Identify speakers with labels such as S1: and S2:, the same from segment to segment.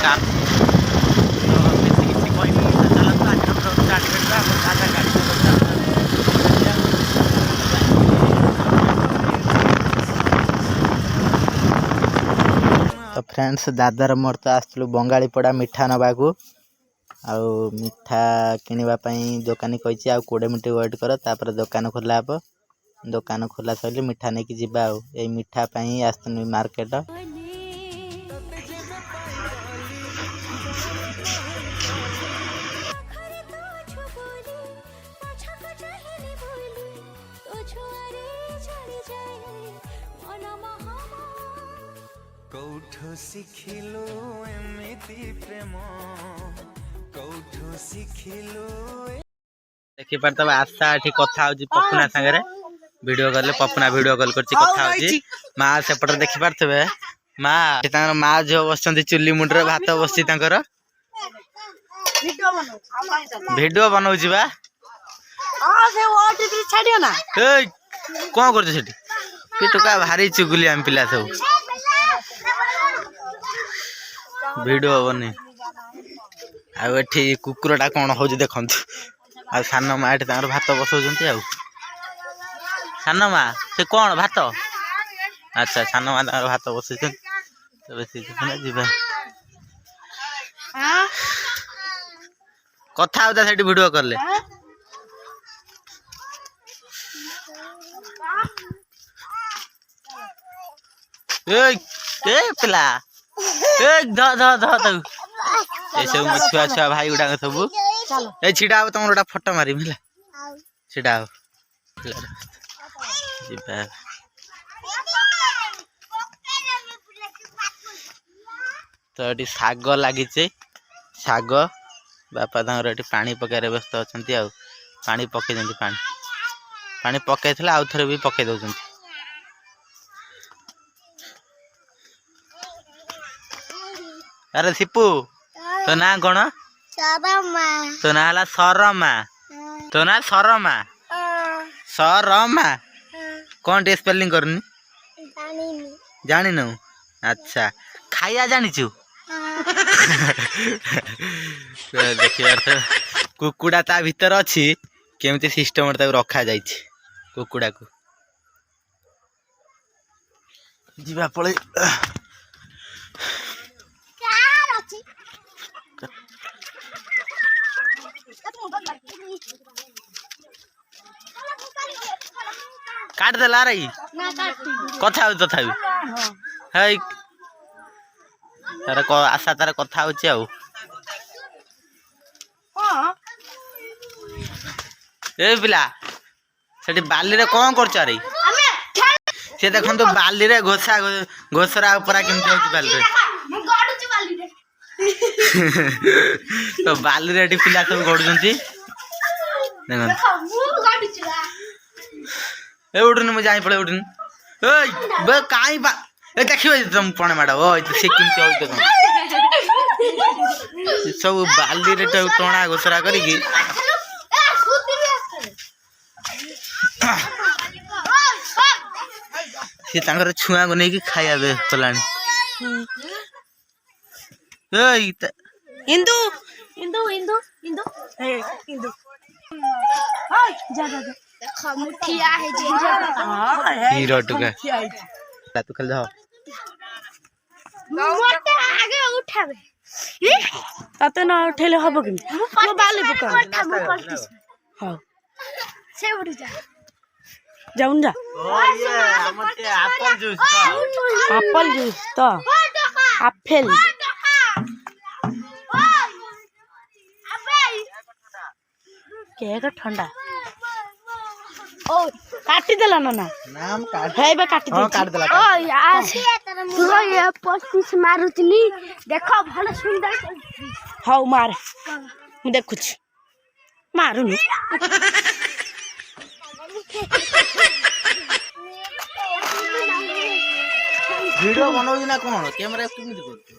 S1: काम तो बेसी किसी कहनी चलतु आज स्टार्ट करवा तो फ्रेंड्स दादार मोर तो आसलु बंगाली पड़ा मिठा नवाकू आउ मिठा किनिबा दुकानी कही आ 20 मिनट वेट कर तापर दुकान खोला हे दुकान खोला सर मिठा नहीं कि जीवा ये मिठा आसनी मार्केट
S2: कौठो शिखिलु एमिति प्रेम कौठो शिखिलु
S1: देखि पारतब आशा एठी कथा होजी पपुना संगे वीडियो कॉल पपुना वीडियो कॉल करछि कथा होजी मां सेपटर देखि पारतबे मां तांगर मां जो बसचंती चुल्ली मुंडरे भात बसछि तांगर वीडियो बनौछि बा
S3: हां से ओटीपी छाडियो ना
S1: ए कोन करछ सेठी पिटुका भारी चुगुली हम पिला सब वीडियो बने आठी कुकुरटा कौन हो देखु आ सान माँ ये भात बसौंट आ सान माँ से कौन भात अच्छा सान माँ भात बसई जीवा कथा होता से वीडियो कले पिला सब छुआ छुआ भाई गुड़ा सब ए छिड़ा तुम गोटा फोटो मारी छिड़ा तो ये शाग लगी शाग बापा तक पानी पकड़ व्यस्त अच्छा पानी पकई पानी पकई आउ थे भी पकई दौरान अरे सिपू तो ना कौन तो ना है सरमा तो ना सरमा सरमा कौन टे स्पेलिंग करनी जानी न अच्छा खाया जानीचु देखिए कुकुड़ा ता भीतर अच्छी केमती सिस्टम रखा जाए कुकुड़ा को जीवा पड़े काट देला रही कथा हो तथा है तार आशा तार कथा होची आ ए पिला सेठी बाली रे कौन करछ रे से देखन तो बाली रे घोसा घोसरा ऊपर केमती होची बाली रे तो बाली रे पिला सब गडुचंती देखन ए उठुन मु जाई पळे उठुन ए बे काई बा ए देखियो तुम पणे माडा ओ से किमते होई तो सब बाली रे टोणा घोसरा करी की से तांगर छुआ को नहीं खाया बे कलानी ए
S3: हिंदू हिंदू हिंदू हिंदू हिंदू हाय जा जा देखो मुठिया है जी
S1: हीरो टुका तू खेल जा
S3: मोटे आगे उठाबे तते ना उठेले हबो कि मो बाली बुका हां से उठ जा जाउन जा
S1: ओ ये हमते एप्पल जूस
S3: तो एप्पल केक ठंडा ओ काटी देला ना
S1: नाम काट
S3: हे बे काटी दे
S1: काट देला
S3: ओ यार तू ये 25 मारुतनी देखो भले सुंदर हाउ मार मु देखुछ मारुनी
S1: वीडियो बनाउजी ना कोन कैमरा केमिति करछु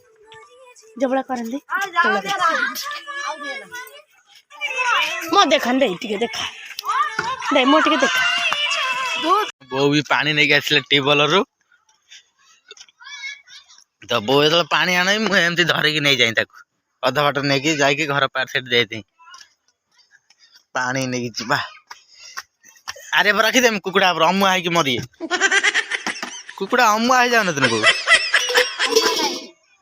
S3: जबड़ा करन दे मो देखन दे टिके देखा दे मो टिके देखा
S1: वो भी पानी नहीं आसले टेबल रु ତ ବୋଉ ଯେତେବେଳେ ପାଣି ଆଣେ ମୁଁ ଏମିତି ଧରିକି ନେଇଯାଇ ତାକୁ ଅଧା ବାଟ ନେଇକି ଯାଇକି ଘର ପାର ସେଠି ଦେଇଦେଇ ପାଣି ନେଇକି ଯିବା। ଆରେ ରଖିଦେମି କୁକୁଡ଼ା ଅମୁଆ ହେଇକି ମରିଏ କୁକୁଡ଼ା ଅମୁଆ ହେଇଯାଉନଥିଲ କୋଉ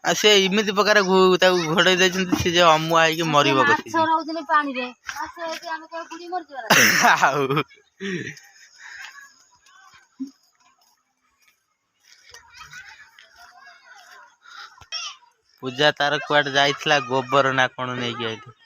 S1: ଆଉ ସେ ଏମିତି ପ୍ରକାର ତାକୁ ଘୋଡେଇ ଦେଇଛନ୍ତି ସେ ଯେ ଅମୁଆ ହେଇକି ମରିବ ଆଉ ପୂଜା ତାର କୁଆଡେ ଯାଇଥିଲା ଗୋବର ନା କଣ ନେଇକି ଆଇଲି।